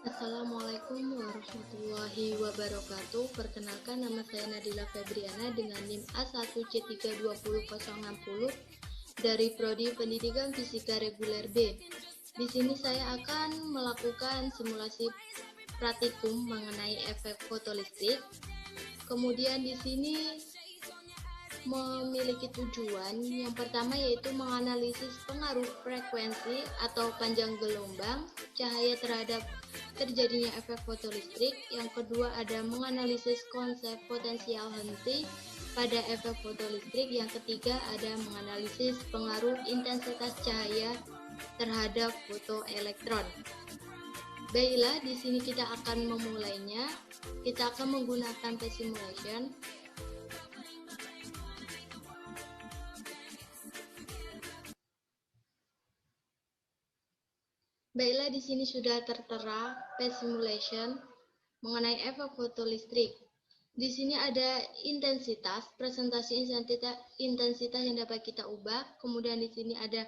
Assalamualaikum warahmatullahi wabarakatuh. Perkenalkan, nama saya Nadila Febriana dengan NIM A1C320060 dari Prodi Pendidikan Fisika Reguler B. Di sini saya akan melakukan simulasi praktikum mengenai efek fotolistrik. Kemudian di sini memiliki tujuan yang pertama yaitu menganalisis pengaruh frekuensi atau panjang gelombang cahaya terhadap terjadinya efek fotolistrik. Yang kedua ada menganalisis konsep potensial henti pada efek fotolistrik. Yang ketiga ada menganalisis pengaruh intensitas cahaya terhadap fotoelektron. Baiklah, di sini kita akan memulainya. Kita akan menggunakan test simulation. Baiklah, di sini sudah tertera phase simulation mengenai efek fotolistrik. Di sini ada intensitas, presentasi intensitas yang dapat kita ubah. Kemudian di sini ada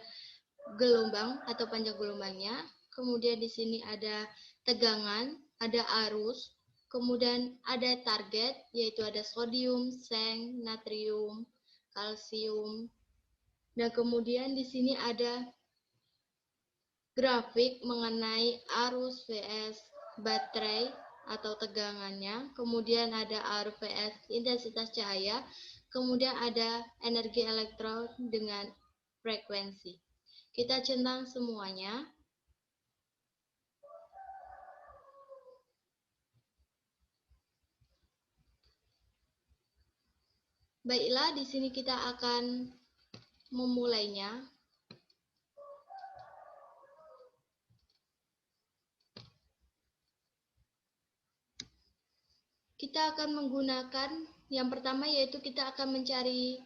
gelombang atau panjang gelombangnya. Kemudian di sini ada tegangan, ada arus. Kemudian ada target, yaitu ada sodium, seng, natrium, kalsium. Dan kemudian di sini ada grafik mengenai arus vs baterai atau tegangannya, kemudian ada arus vs intensitas cahaya, kemudian ada energi elektron dengan frekuensi. Kita centang semuanya. Baiklah, di sini kita akan memulainya. Kita akan menggunakan yang pertama yaitu kita akan mencari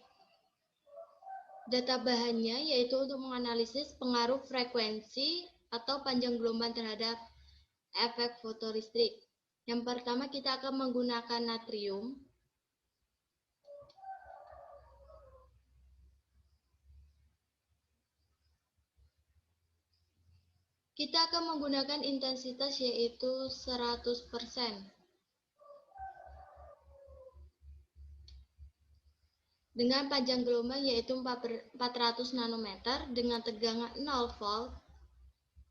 data bahannya, yaitu untuk menganalisis pengaruh frekuensi atau panjang gelombang terhadap efek fotolistrik. Yang pertama kita akan menggunakan natrium. Kita akan menggunakan intensitas yaitu 100%. Dengan panjang gelombang yaitu 400 nanometer dengan tegangan 0 volt.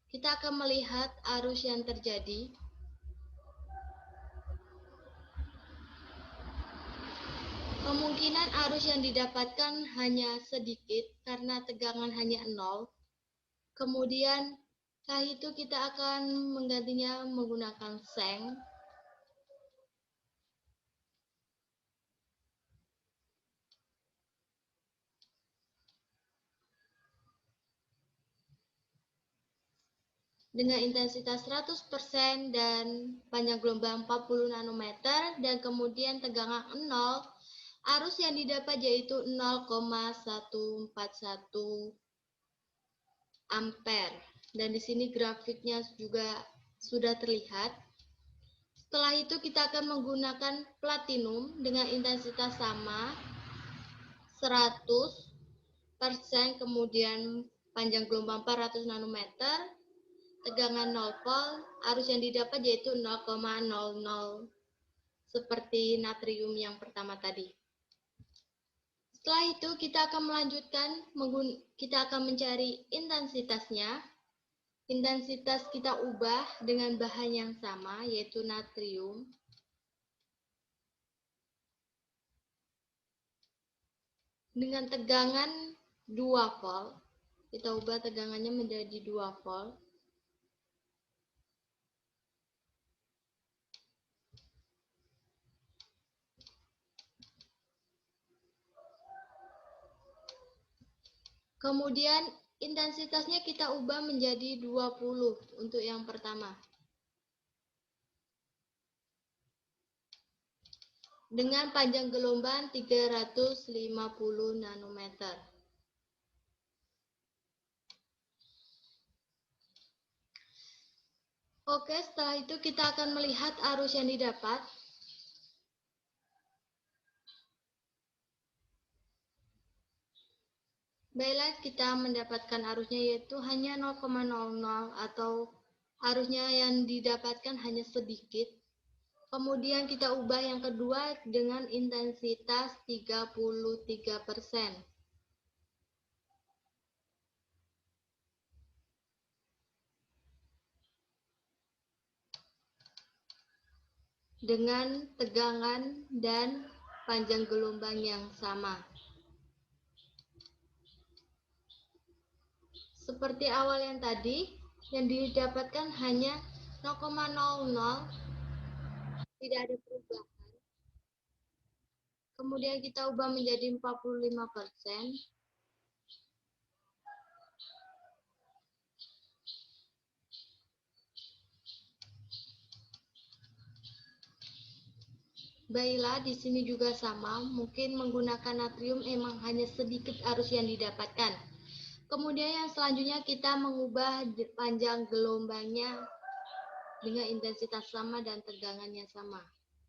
Kita akan melihat arus yang terjadi. Kemungkinan arus yang didapatkan hanya sedikit karena tegangan hanya 0. Kemudian setelah itu kita akan menggantinya menggunakan seng. Dengan intensitas 100% dan panjang gelombang 40 nanometer dan kemudian tegangan 0, arus yang didapat yaitu 0,141 ampere. Dan di sini grafiknya juga sudah terlihat. Setelah itu kita akan menggunakan platinum dengan intensitas sama 100%, kemudian panjang gelombang 400 nanometer, tegangan 0 volt, arus yang didapat yaitu 0,00 seperti natrium yang pertama tadi. Setelah itu kita akan melanjutkan, kita akan mencari intensitasnya. Intensitas kita ubah dengan bahan yang sama yaitu natrium. Dengan tegangan 2 volt, kita ubah tegangannya menjadi 2 volt. Kemudian intensitasnya kita ubah menjadi 20 untuk yang pertama. Dengan panjang gelombang 350 nanometer. Oke, setelah itu kita akan melihat arus yang didapat. Baiklah, kita mendapatkan arusnya yaitu hanya 0,00 atau arusnya yang didapatkan hanya sedikit. Kemudian kita ubah yang kedua dengan intensitas 33%. Dengan tegangan dan panjang gelombang yang sama. Seperti awal yang tadi, yang didapatkan hanya 0,00, tidak ada perubahan. Kemudian kita ubah menjadi 45%. Baiklah, di sini juga sama, mungkin menggunakan natrium emang hanya sedikit arus yang didapatkan. Kemudian yang selanjutnya kita mengubah panjang gelombangnya dengan intensitas sama dan tegangannya sama.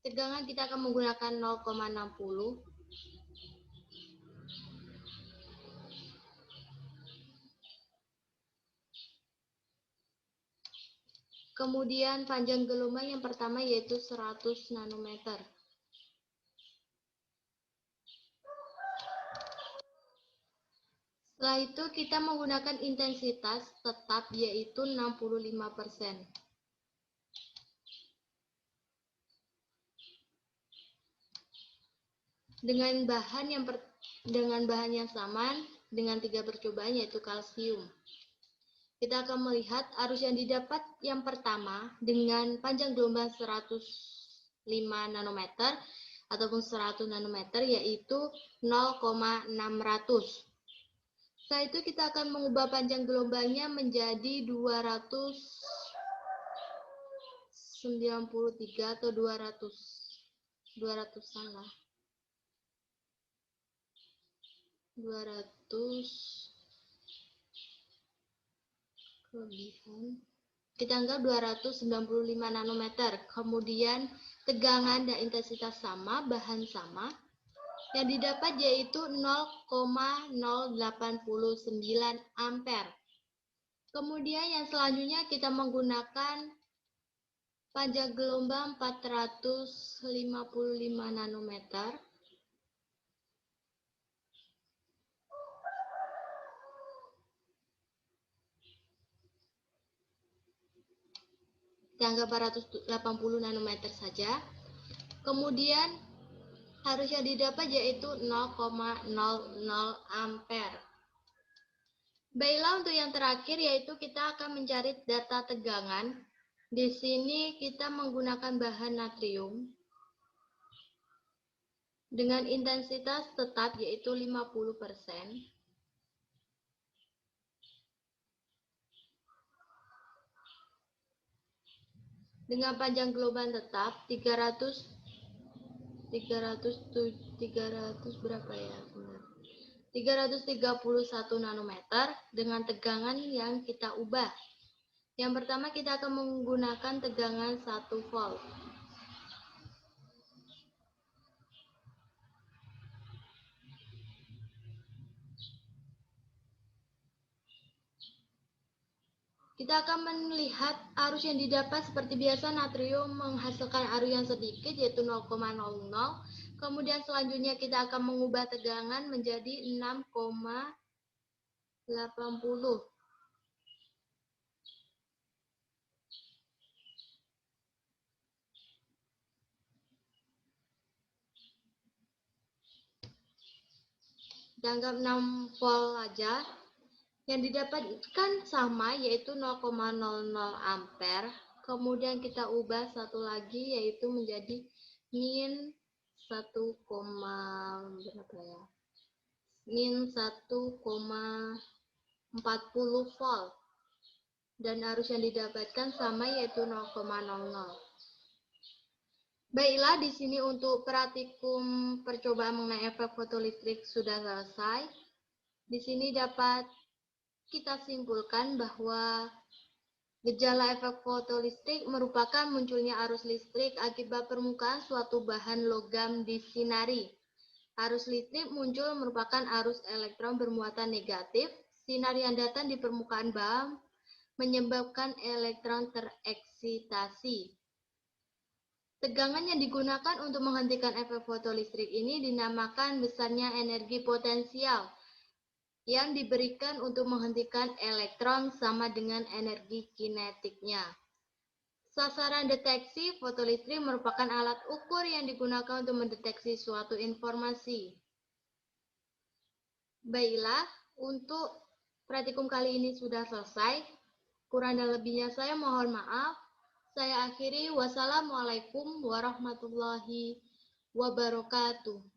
Tegangan kita akan menggunakan 0,60. Kemudian panjang gelombang yang pertama yaitu 100 nanometer. Setelah itu kita menggunakan intensitas tetap yaitu 65%. Dengan bahan yang sama dengan 3 percobaan yaitu kalsium. Kita akan melihat arus yang didapat yang pertama dengan panjang gelombang 105 nanometer ataupun 100 nanometer yaitu 0,600. Setelah itu kita akan mengubah panjang gelombangnya menjadi 293 atau 200-an lah. 200 kelebihan. Kita anggap 295 nanometer. Kemudian tegangan dan intensitas sama, bahan sama. Yang didapat yaitu 0,089 ampere. Kemudian yang selanjutnya kita menggunakan panjang gelombang 455 nanometer. Kita anggap 480 nanometer saja. Kemudian arus yang didapat yaitu 0,00 ampere. Baiklah, untuk yang terakhir yaitu kita akan mencari data tegangan. Di sini kita menggunakan bahan natrium dengan intensitas tetap yaitu 50%. Dengan panjang gelombang tetap 300 berapa ya? 331 nanometer dengan tegangan yang kita ubah. Yang pertama kita akan menggunakan tegangan 1 volt. Kita akan melihat arus yang didapat seperti biasa natrium menghasilkan arus yang sedikit yaitu 0,00. Kemudian selanjutnya kita akan mengubah tegangan menjadi 6,80. Dianggap 6 volt aja. Yang didapatkan sama yaitu 0,00 ampere. Kemudian kita ubah satu lagi yaitu menjadi min 1, berapa ya? Min 1,40 volt. Dan arus yang didapatkan sama yaitu 0,00. Baiklah, di sini untuk praktikum percobaan mengenai efek fotolistrik sudah selesai. Di sini dapat kita simpulkan bahwa gejala efek fotolistrik merupakan munculnya arus listrik akibat permukaan suatu bahan logam disinari. Arus listrik muncul merupakan arus elektron bermuatan negatif. Sinar yang datang di permukaan bahan menyebabkan elektron tereksitasi. Tegangan yang digunakan untuk menghentikan efek fotolistrik ini dinamakan besarnya energi potensial yang diberikan untuk menghentikan elektron sama dengan energi kinetiknya. Sasaran deteksi fotolistrik merupakan alat ukur yang digunakan untuk mendeteksi suatu informasi. Baiklah, untuk praktikum kali ini sudah selesai. Kurang dan lebihnya saya mohon maaf. Saya akhiri. Wassalamualaikum warahmatullahi wabarakatuh.